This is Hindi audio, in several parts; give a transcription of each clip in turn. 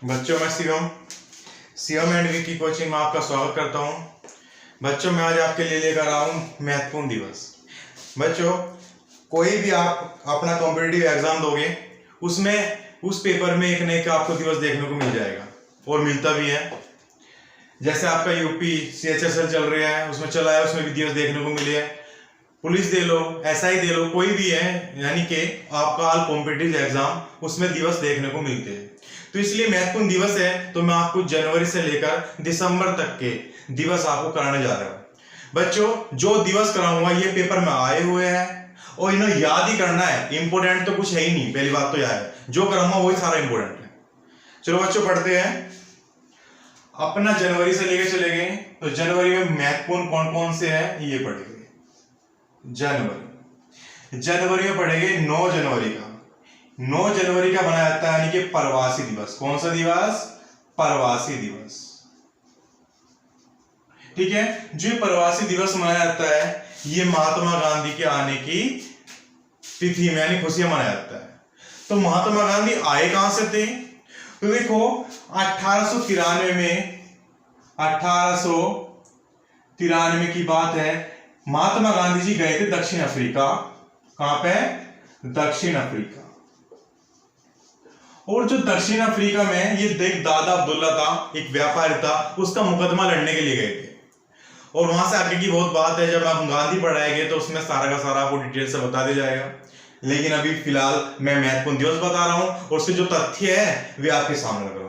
बच्चों मैं शिवम एंड विकी कोचिंग में आपका स्वागत करता हूं। बच्चों मैं आज आपके लिए लेकर आया हूं महत्वपूर्ण दिवस। बच्चों कोई भी आप अपना कॉम्पिटिटिव एग्जाम दोगे उसमें उस पेपर में एक न एक आपको दिवस देखने को मिल जाएगा और मिलता भी है। जैसे आपका यूपी CHSL चल रहा है, उसमें चला है, उसमें भी दिवस देखने को मिले है। पुलिस दे लो, SI दे लो, कोई भी है, यानी कि आपका ऑल कॉम्पिटिटिव एग्जाम उसमें दिवस देखने को मिलते हैं। तो इसलिए महत्वपूर्ण दिवस है, तो मैं आपको जनवरी से लेकर दिसंबर तक के दिवस आपको कराने जा रहा हूं। बच्चों जो दिवस कराऊंगा ये पेपर में आए हुए हैं और इन्हें याद ही करना है। इंपोर्टेंट तो कुछ है ही नहीं, पहली बात तो यह है, जो कराऊंगा वही सारा इंपोर्टेंट है। चलो बच्चों पढ़ते हैं। अपना जनवरी से लेके चले गए तो जनवरी में महत्वपूर्ण कौन कौन से है ये पढ़ेंगे। जनवरी में पढ़ेंगे 9 जनवरी का। 9 जनवरी का मनाया जाता है यानी कि प्रवासी दिवस। कौन सा दिवस? प्रवासी दिवस। ठीक है, जो प्रवासी दिवस मनाया जाता है ये महात्मा गांधी के आने की तिथि में यानी खुशियां मनाया जाता है। तो महात्मा गांधी आए कहां से थे? तो देखो 1893 की बात है। महात्मा गांधी जी गए थे दक्षिण अफ्रीका। कहां पे? दक्षिण अफ्रीका। और जो दक्षिण अफ्रीका में ये देख दादा अब्दुल्ला था, एक व्यापारी था, उसका मुकदमा लड़ने के लिए गए थे। और वहां से आगे की बहुत बात है, जब आप गांधी पढ़ाएंगे तो उसमें सारा का सारा आपको डिटेल से बता दिया जाएगा। लेकिन अभी फिलहाल मैं महत्वपूर्ण दिवस बता रहा हूं और उसके जो तथ्य है वे आपके सामने रख रहा हूं।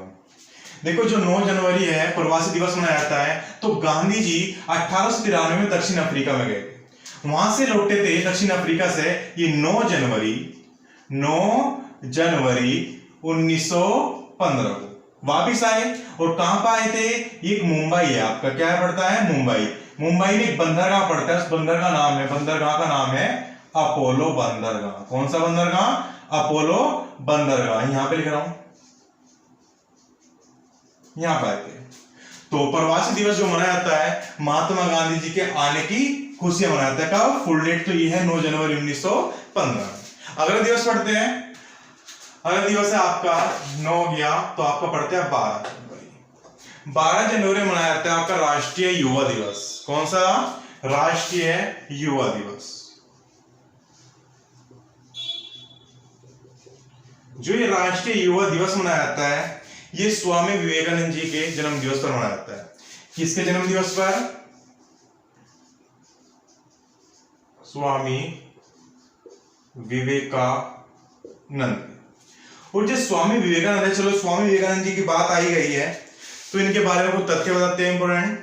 देखो जो 9 जनवरी है प्रवासी दिवस मनाया जाता है, तो गांधी जी 1893 में दक्षिण अफ्रीका में गए थे। वहां से लौटे थे दक्षिण अफ्रीका से ये 9 जनवरी 1915 को वापिस आए। और कहां पर आए थे? एक मुंबई है आपका, क्या पड़ता है? मुंबई में एक बंदरगाह पड़ता है, उस बंदरगाह का नाम है अपोलो बंदरगाह। कौन सा बंदरगाह? अपोलो बंदरगाह। यहां पे लिख रहा हूं, यहां पर आए थे। तो प्रवासी दिवस जो मनाया जाता है महात्मा गांधी जी के आने की खुशियां मनाया जाता है। कब? फुल डेट तो ये है 9 जनवरी 1915। अगला दिवस पढ़ते हैं। अगला दिवस है आपका 9 गया तो आपका पढ़ते हैं 12 जनवरी। 12 जनवरी मनाया जाता है आपका राष्ट्रीय युवा दिवस। कौन सा? राष्ट्रीय युवा दिवस। जो ये राष्ट्रीय युवा दिवस मनाया जाता है ये स्वामी विवेकानंद जी के जन्म दिवस पर मनाया जाता है। किसके जन्म दिवस पर? स्वामी विवेकानंद। और जो स्वामी विवेकानंद है, चलो स्वामी विवेकानंद जी की बात आई गई है तो इनके बारे में कुछ तथ्य बताते हैं इंपोर्टेंट।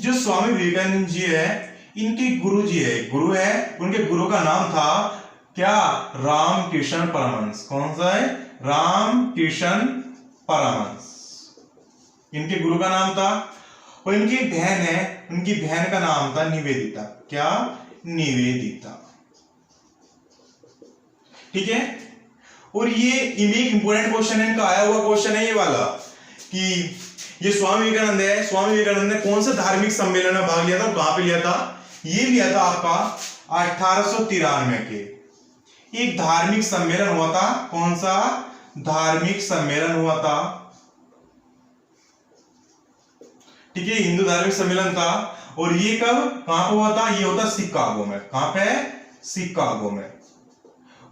जो स्वामी विवेकानंद जी है इनके गुरु जी है, गुरु है, उनके गुरु का नाम था क्या? रामकृष्ण परमहंस। कौन सा है? रामकृष्ण परमहंस इनके गुरु का नाम था। और इनकी बहन है, उनकी बहन का नाम था निवेदिता। क्या? निवेदिता। ठीक है। और ये एक इंपोर्टेंट क्वेश्चन है, इनका आया हुआ क्वेश्चन है ये वाला कि ये स्वामी विवेकानंद है, स्वामी विवेकानंद ने कौन से धार्मिक सम्मेलन में भाग लिया था और कहां पे लिया था? ये लिया था आपका 1893 के एक धार्मिक सम्मेलन हुआ था। कौन सा धार्मिक सम्मेलन हुआ था? ठीक है, हिंदू धार्मिक सम्मेलन था। और ये कब कहां पर हुआ था? ये होता शिकागो में। कहां पे? शिकागो में।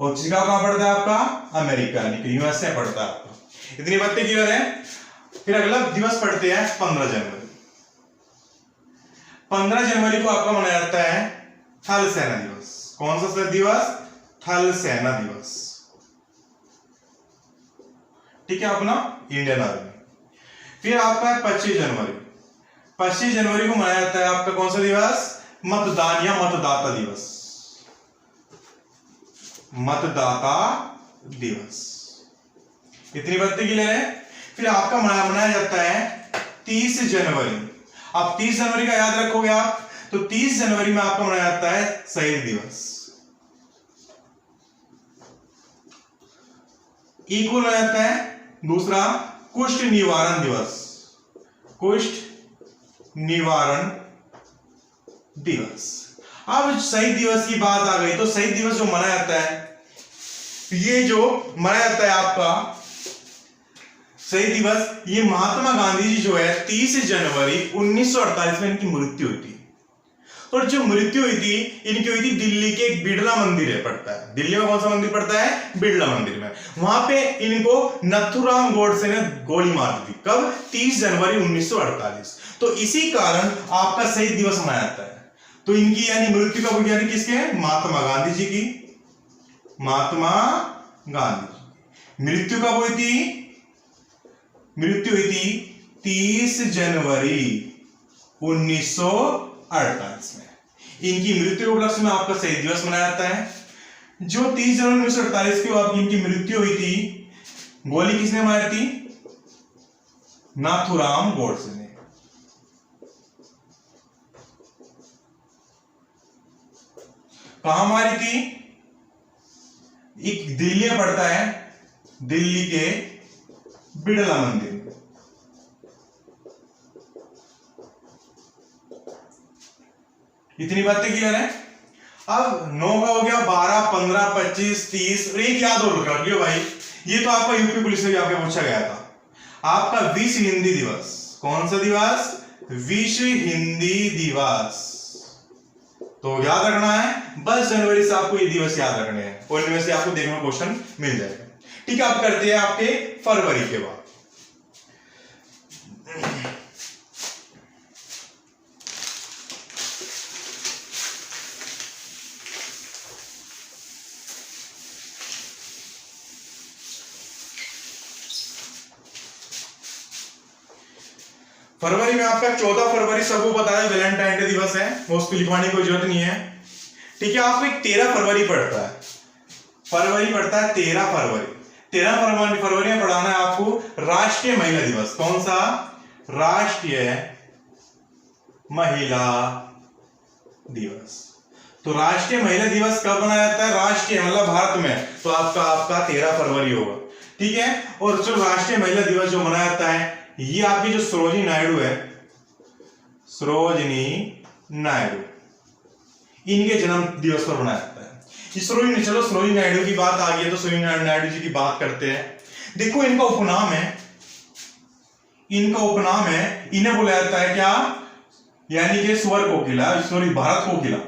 और शिकागो कहां पड़ता है आपका? अमेरिका यानी कि USA पड़ता है आपका। इतनी बातें क्लियर है। फिर अगला दिवस पढ़ते हैं 15 जनवरी। 15 जनवरी को आपका मनाया जाता है थल सेना दिवस। कौन सा दिवस? थल सेना दिवस। ठीक है, अपना इंडियन आर्मी। फिर आपका है 25 जनवरी। 25 जनवरी को मनाया जाता है आपका कौन सा दिवस? मतदान या मतदाता दिवस। मतदाता दिवस। इतनी बातें क्लियर है। फिर आपका मनाया जाता है 30 जनवरी। अब 30 जनवरी का याद रखोगे आप तो 30 जनवरी में आपका मनाया जाता है शहीद दिवस। इक्वल हो जाता है दूसरा कुष्ठ निवारण दिवस। कुष्ठ निवारण दिवस। अब शहीद दिवस की बात आ गई तो शहीद दिवस जो मनाया जाता है ये जो मनाया जाता है आपका शहीद दिवस, ये महात्मा गांधी जी जो है 30 जनवरी 1948 में इनकी मृत्यु हुई थी। और जो मृत्यु हुई थी इनकी हुई थी दिल्ली के एक बिड़ला मंदिर है पड़ता है, दिल्ली में कौन सा मंदिर पड़ता है, बिड़ला मंदिर में। वहां पे इनको नथुराम गोडसे ने गोली मार दी थी। कब, 30 जनवरी 1948। तो इसी कारण आपका शहीद दिवस मनाया जाता है। तो इनकी यानी मृत्यु कब हुई, यानी किसके, महात्मा गांधी जी की, महात्मा गांधी। मृत्यु कब हुई थी, मृत्यु हुई थी 30 जनवरी 1948 में। इनकी मृत्यु के उपलक्ष्य में आपका शहीद दिवस मनाया जाता है। जो 30 जनवरी 1948 की आपकी इनकी मृत्यु हुई थी, गोली किसने मारी थी, नाथुराम गोडसे ने। कहां मारी थी, एक दिल्ली में पड़ता है, दिल्ली के बिड़ला मंदिर में। इतनी बातें क्लियर है। अब 9 का हो गया, 12, 15, 25, 30 और एक याद और रख लियो भाई, ये तो आपका यूपी पुलिस में भी आपके पूछा गया था। आपका विश्व हिंदी दिवस, कौन सा दिवस, विश्व हिंदी दिवस। तो याद रखना है, 10 जनवरी से आपको ये दिवस याद रखने हैं और इनमें से आपको देखने को क्वेश्चन मिल जाएगा। ठीक है, आप करते हैं आपके फरवरी के बाद। फरवरी में आपका 14 फरवरी सबको पता है वैलेंटाइन डे दिवस है, वो उसको लिखवाने की कोई जरूरत नहीं है। ठीक है, आपको एक 13 फरवरी पड़ता है, फरवरी पड़ता है 13 फरवरी। 13 फरवरी में पढ़ाना है आपको राष्ट्रीय महिला दिवस। कौन सा, राष्ट्रीय महिला दिवस। तो राष्ट्रीय महिला दिवस कब मनाया जाता है, राष्ट्रीय मतलब भारत में, तो आपका 13 फरवरी होगा। ठीक है, और जो राष्ट्रीय महिला दिवस जो मनाया जाता है, ये आपकी जो सरोजिनी नायडू है, सरोजिनी नायडू, इनके जन्म दिवस पर मनाया जाता है। चलो सरोजिनी नायडू की बात आ गई है तो सरोजिनी नायडू जी की बात करते हैं। देखो इनका उपनाम है, इनका उपनाम है, इन्हें बुलाया जाता है क्या, यानी कि स्वर कोकिला, सॉरी भारत कोकिला।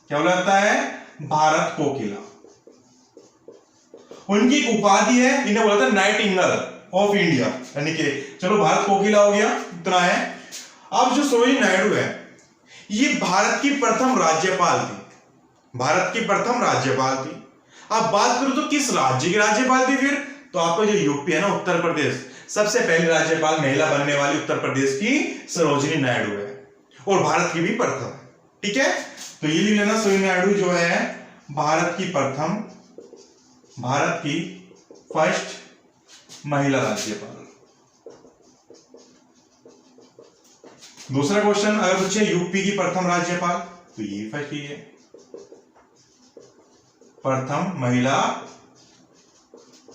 क्या बोला जाता है, भारत कोकिला। उनकी एक उपाधि है, इन्हें बोला जाता है नाइटिंगेल ऑफ इंडिया, यानी कि चलो भारत कोकिला हो गया, इतना है। अब जो सरोजिनी नायडू है, ये भारत की प्रथम राज्यपाल थी, भारत की प्रथम राज्यपाल थी। अब बात करूं तो किस राज्य की राज्यपाल थी फिर, तो आपका जो यूपी है ना, उत्तर प्रदेश, सबसे पहली राज्यपाल महिला बनने वाली उत्तर प्रदेश की सरोजिनी नायडू है, और भारत की भी प्रथम है। ठीक है, तो ये लिख लेना, सरोजिनी नायडू जो है भारत की प्रथम, भारत की फर्स्ट महिला राज्यपाल। दूसरा क्वेश्चन अगर पूछे यूपी की प्रथम राज्यपाल, तो ये फर्स्ट ही है, प्रथम महिला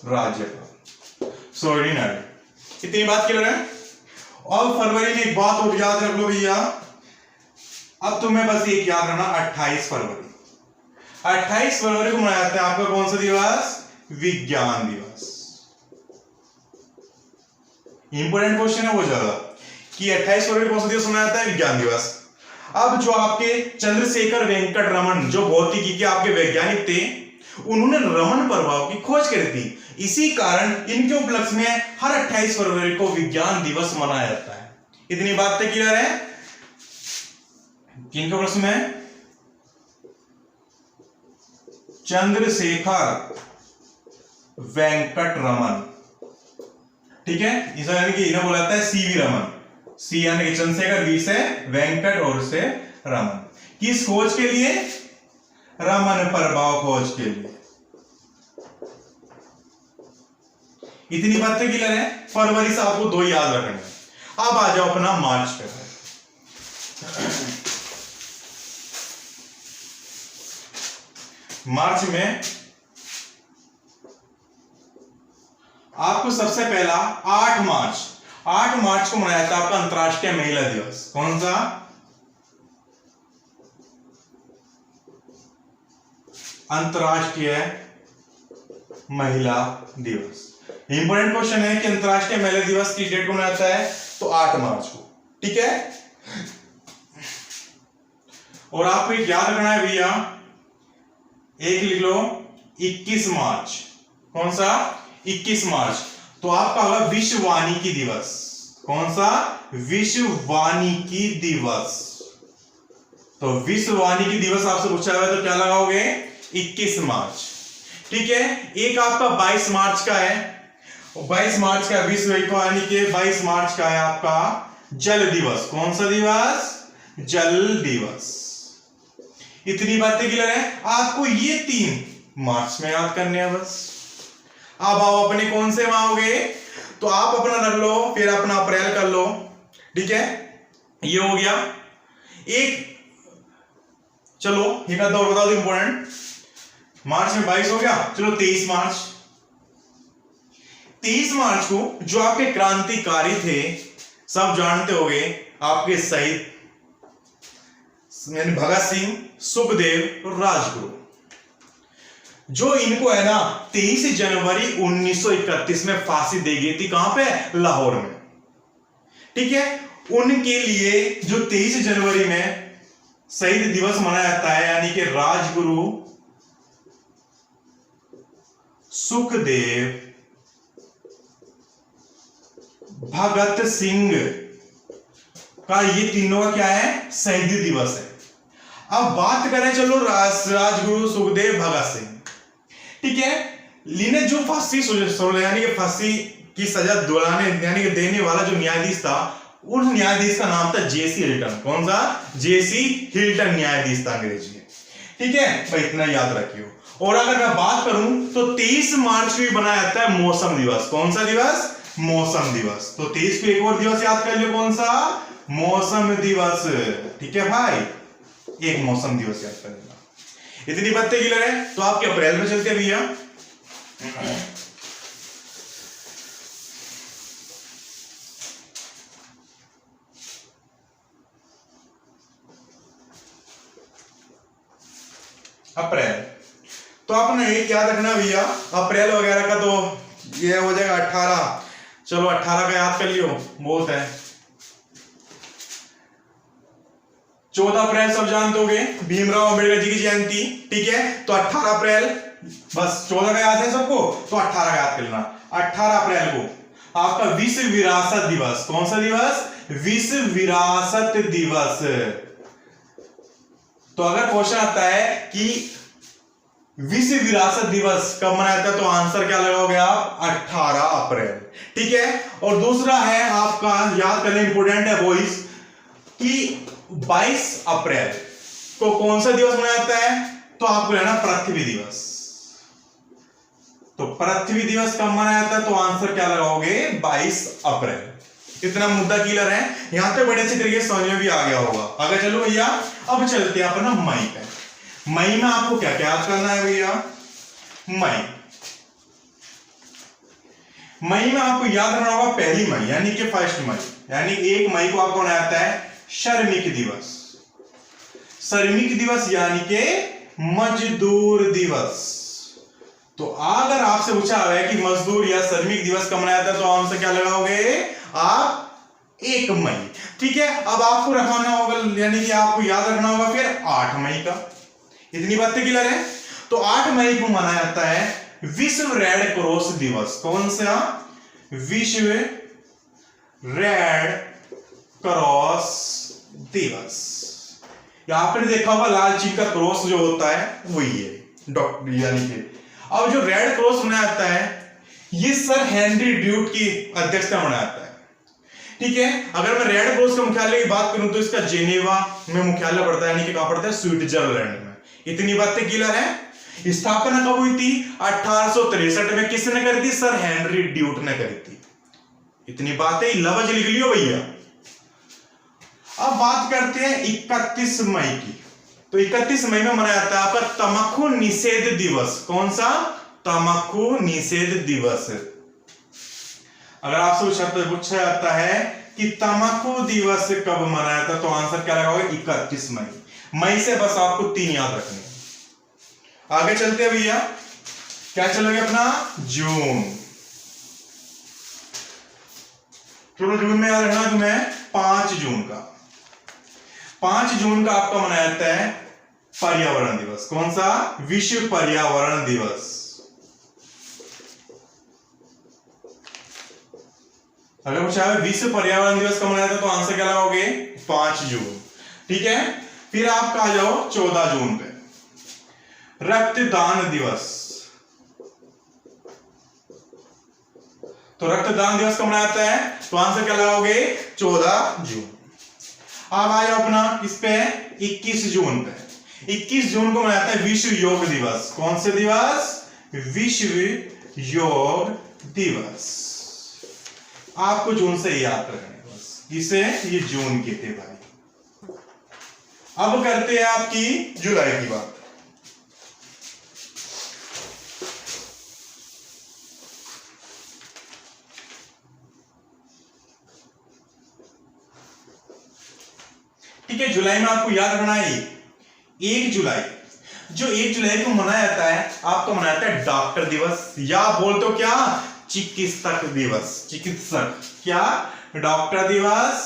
राज्यपाल सरोजिनी नायडू। इतनी बात क्लियर है। और फरवरी में एक बात और याद रख लो भैया, अब तुम्हें बस एक याद रखना, 28 फरवरी, 28 फरवरी को मनाया जाता है आपका कौन सा दिवस, विज्ञान दिवस। इंपोर्टेंट क्वेश्चन है वो ज्यादा, कि 28 फरवरी को कौन सा दिवस मनाया जाता है, विज्ञान दिवस। अब जो आपके चंद्रशेखर वेंकट रमन, जो भौतिकी के आपके वैज्ञानिक थे, उन्होंने रमन प्रभाव की खोज करी थी। इसी कारण इनके उपलक्ष्य में हर 28 फरवरी को विज्ञान दिवस मनाया जाता है। इतनी बात तो क्लियर है। किनके उपलक्ष्य में, चंद्रशेखर वेंकट रमन। ठीक है, इस यानी कि इन्हें बोला जाता है सीवी रमन, सी यानी कि चंद्रशेखर, वी से वेंकट और से रमन। किस खोज के लिए, रमन प्रभाव खोज के लिए। इतनी बातें क्लियर है। फरवरी से आपको 2 याद रखने हैं। अब आ जाओ अपना मार्च पे। मार्च में आपको सबसे पहला 8 मार्च को मनाया जाता है आपका अंतर्राष्ट्रीय महिला दिवस। कौन सा, अंतर्राष्ट्रीय महिला दिवस। इंपॉर्टेंट क्वेश्चन है कि अंतरराष्ट्रीय महिला दिवस की डेट को मनाया जाता है तो 8 मार्च को। ठीक है, और आपको एक याद रखना है भैया, एक लिख लो 21 मार्च। कौन सा? 21 मार्च। तो आपका होगा विश्व वानिकी दिवस। कौन सा? विश्व वानिकी दिवस। तो विश्व वानिकी दिवस आपसे पूछा हुआ है तो क्या लगाओगे? 21 मार्च। ठीक है, एक आपका 22 मार्च का है, 22 मार्च का विश्व वानिकी, 22 मार्च का है आपका जल दिवस। कौन सा दिवस? जल दिवस। इतनी बातें क्लियर है आपको? ये 3 मार्च में याद करने हैं बस। अब आप अपने कौन से माओगे तो आप अपना रख लो, फिर अपना अप्रैल कर लो। ठीक है, ये हो गया एक। चलो एक आधा और बता दो इंपॉर्टेंट। मार्च में 22 हो गया, चलो 23 मार्च। 23 मार्च को जो आपके क्रांतिकारी थे, सब जानते होंगे, आपके शहीद यानी भगत सिंह, सुखदेव, राजगुरु, जो इनको है ना 23 जनवरी 1931 में फांसी दी गई थी। कहां पे? लाहौर में। ठीक है, उनके लिए जो 23 जनवरी में शहीद दिवस मनाया जाता है, यानी कि राजगुरु, सुखदेव, भगत सिंह का, ये तीनों का क्या है? शहीद दिवस है। अब बात करें चलो राजगुरु, सुखदेव, भगत सिंह। ठीक है, इन्हें जो फांसी यानी कि फांसी की सजा दिलाने यानी कि देने वाला जो न्यायाधीश था, उस न्यायाधीश का नाम था जेसी हिल्टन। कौन सा? जेसी हिल्टन न्यायाधीश था अंग्रेजी में। ठीक है भाई, इतना याद रखियो। और अगर मैं बात करूं तो 23 मार्च को भी बनाया जाता है मौसम दिवस। कौन सा दिवस? मौसम दिवस। तो 23 को एक और दिवस याद कर लियो, कौन सा? मौसम दिवस। ठीक है भाई, एक मौसम दिवस याद कर लेना। इतनी बातें क्लियर है? तो आपके अप्रैल में चलते भैया। अप्रैल, तो आपने एक याद रखना भैया, अप्रैल वगैरह का तो ये हो जाएगा 18। चलो 18 का याद कर लियो, बहुत है। 14 अप्रैल सब जानते होंगे, भीमराव अंबेडकर जी की जयंती। ठीक है, तो 18 अप्रैल, बस 14 का याद है सबको, तो 18 का याद कर लेना। 18 अप्रैल को आपका विश्व विरासत दिवस। कौन सा दिवस? विश्व विरासत दिवस। तो अगर क्वेश्चन आता है कि विश्व विरासत दिवस कब मनाया जाता है, तो आंसर क्या लगाओगे आप? 18 अप्रैल। ठीक है, और दूसरा है आपका, याद करना इंपोर्टेंट है बॉयज, कि 22 अप्रैल को कौन सा दिवस मनाया जाता है, तो आपको लेना पृथ्वी दिवस। तो पृथ्वी दिवस कब मनाया जाता है, तो आंसर क्या लगाओगे? 22 अप्रैल। इतना मुद्दा क्लियर है? यहां तक बड़े अच्छे तरीके से समझ में भी आ गया होगा। अगर चलो भैया अब चलते हैं अपना मई पे। मई में आपको क्या क्या याद करना है भैया? मई में आपको याद रखना होगा पहली मई यानी कि 1 मई, यानी 1 मई को आपको मनाया जाता है श्रमिक दिवस। श्रमिक दिवस यानी कि मजदूर दिवस। तो अगर आपसे पूछा है कि मजदूर या श्रमिक दिवस कब मनाया जाता है, तो आंसर क्या लगाओगे आप? 1 मई। ठीक है, अब आपको रखना होगा, यानी कि आपको याद रखना होगा फिर 8 मई का। इतनी बातें क्लियर है? तो 8 मई को मनाया जाता है विश्व रेड क्रॉस दिवस। कौन सा? विश्व रेड क्रॉस दिवस। यहां पर देखा होगा लाल चीज का क्रॉस जो होता है वही है डॉक्टर, यानी कि अब जो रेड क्रॉस मनाया जाता है, ये सर हेनरी ड्यूट की अध्यक्षता मनाया जाता है। ठीक है, अगर मैं रेड क्रॉस के मुख्यालय की बात करूं तो इसका जेनेवा में मुख्यालय पड़ता है, यानी कि कहां पड़ता है? स्विट्जरलैंड में। इतनी बातें क्लियर है? स्थापना कब हुई थी? 1863 में। किसने करी थी? सर हेनरी ड्यूट ने करी थी। इतनी बातें लफ्ज लिख लियो भैया। अब बात करते हैं 31 मई की। तो 31 मई में मनाया जाता है आपका तंबाकू निषेध दिवस। कौन सा? तंबाकू निषेध दिवस। अगर आपसे पूछा जाता है कि तंबाकू दिवस कब मनाया था, तो आंसर क्या लगाओगे? 31 मई। मई से बस आपको 3 याद रखने। आगे चलते हैं भैया। क्या चलोगे अपना जून। चलो जून में याद रखना तुम्हें 5 जून का, 5 जून का आपका मनाया जाता है पर्यावरण दिवस। कौन सा? विश्व पर्यावरण दिवस। अगर पूछा है विश्व पर्यावरण दिवस कब मनाया जाता है तो आंसर क्या लगाओगे? 5 जून। ठीक है, फिर आप आ जाओ 14 जून पे, रक्तदान दिवस। तो रक्तदान दिवस कब मनाया जाता है तो आंसर क्या लगाओगे? 14 जून। अब आ जाओ अपना किस पे? 21 जून पे। 21 जून को मनाया जाता है विश्व योग दिवस। कौन से दिवस? विश्व योग दिवस। आपको जून से याद रखना है बस। किसे? ये जून के थे भाई। अब करते हैं आपकी जुलाई की बात। ठीक है, जुलाई में आपको याद रखना है 1 जुलाई। जो 1 जुलाई को मनाया जाता है, आपको मनाया जाता है डॉक्टर दिवस, या बोल तो क्या? चिकित्सक दिवस। चिकित्सक क्या? डॉक्टर दिवस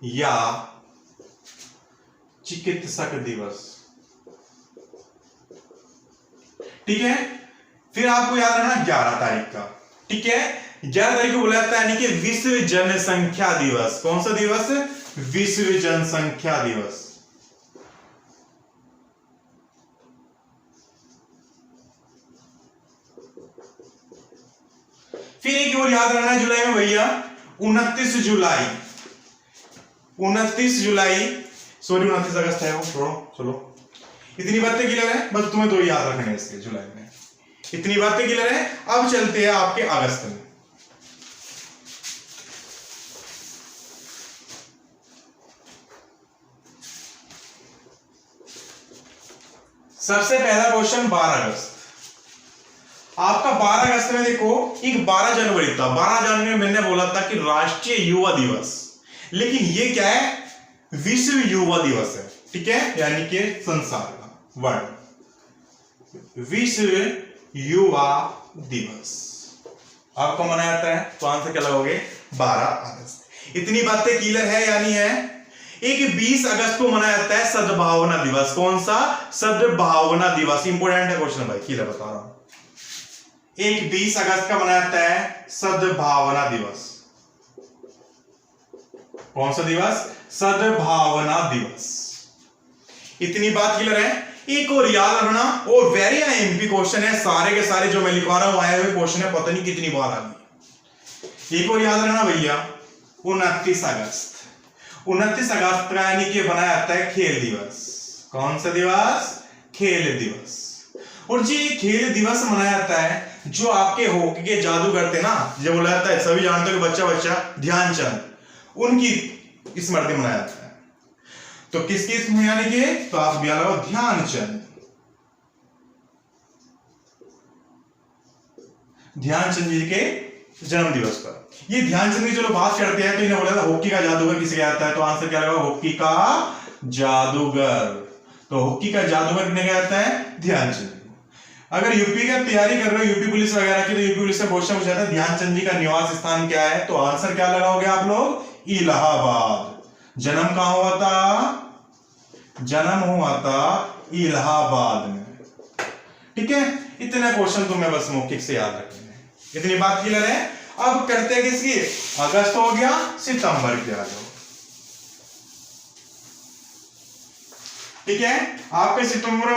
या चिकित्सक दिवस। ठीक है, फिर आपको याद रखना 11 तारीख का। ठीक है, 11 तारीख को बोला जाता है यानी कि विश्व जनसंख्या दिवस। कौन सा दिवस? विश्व जनसंख्या दिवस। फिर एक और याद रखना है जुलाई में भैया, 29 जुलाई। 29 जुलाई, सॉरी 29 अगस्त है वो, छोड़ो चलो। इतनी बातें क्लियर है, बस तुम्हें 2 याद रखने हैं इसके जुलाई में। इतनी बातें क्लियर है। अब चलते हैं आपके अगस्त में। सबसे पहला क्वेश्चन 12 अगस्त। आपका 12 अगस्त में देखो, एक 12 जनवरी था। 12 जनवरी में मैंने बोला था कि राष्ट्रीय युवा दिवस, लेकिन ये क्या है? विश्व युवा दिवस है। ठीक है, यानी कि संसार का वर्ल्ड विश्व युवा दिवस आपको मनाया जाता है। तो आंसर क्या लगोगे? 12 अगस्त। इतनी बातें क्लियर है यानी है। एक 20 अगस्त को मनाया जाता है सद्भावना दिवस। कौन सा? सद्भावना दिवस। इंपोर्टेंट है क्वेश्चन भाई, क्लियर बता रहा हूं। एक 20 अगस्त का मनाया जाता है सद्भावना दिवस। कौन सा दिवस? सद्भावना दिवस। इतनी बात क्लियर है। एक और याद रखना, और वेरी एमपी क्वेश्चन है, सारे के सारे जो मैं लिखवा रहा हूं आए हुए क्वेश्चन है, पता नहीं कितनी बार आ गई। एक और याद रखना भैया, 29 अगस्त। 29 अगस्त का यानी कि बनाया जाता है खेल दिवस। कौन सा दिवस? खेल दिवस। और जी खेल दिवस मनाया जाता है जो आपके हॉकी के जादूगर थे ना, जो बोला जाता है, सभी जानते हो कि बच्चा ध्यानचंद, उनकी स्मृति मनाया जाता है। तो किसकी स्मृति यानी कि, तो आप भी लगाओ ध्यानचंद। ध्यानचंद जी के जन्म दिवस पर। ये ध्यानचंद की चलो बात करते हैं, तो इन्हें बोला था हॉकी का जादूगर किसे कहता है, तो आंसर क्या लगा? हॉकी का जादूगर। तो हॉकी का जादूगर किन्हें कहता है? ध्यानचंद। अगर यूपी की तैयारी कर रहे हो, यूपी पुलिस वगैरह की, तो यूपी पुलिस से क्वेश्चन पूछा था ध्यानचंद जी का निवास स्थान क्या है, तो आंसर क्या लगाओगे आप लोग? इलाहाबाद। जन्म कहां हुआ था? जन्म हुआ था इलाहाबाद में। ठीक है, इतने क्वेश्चन तुम्हें बस मौखिक से याद रखने हैं। इतनी बात क्लियर है। अब करते हैं किसकी? अगस्त हो गया, सितंबर की आ जाओ। ठीक है, आपके सितंबर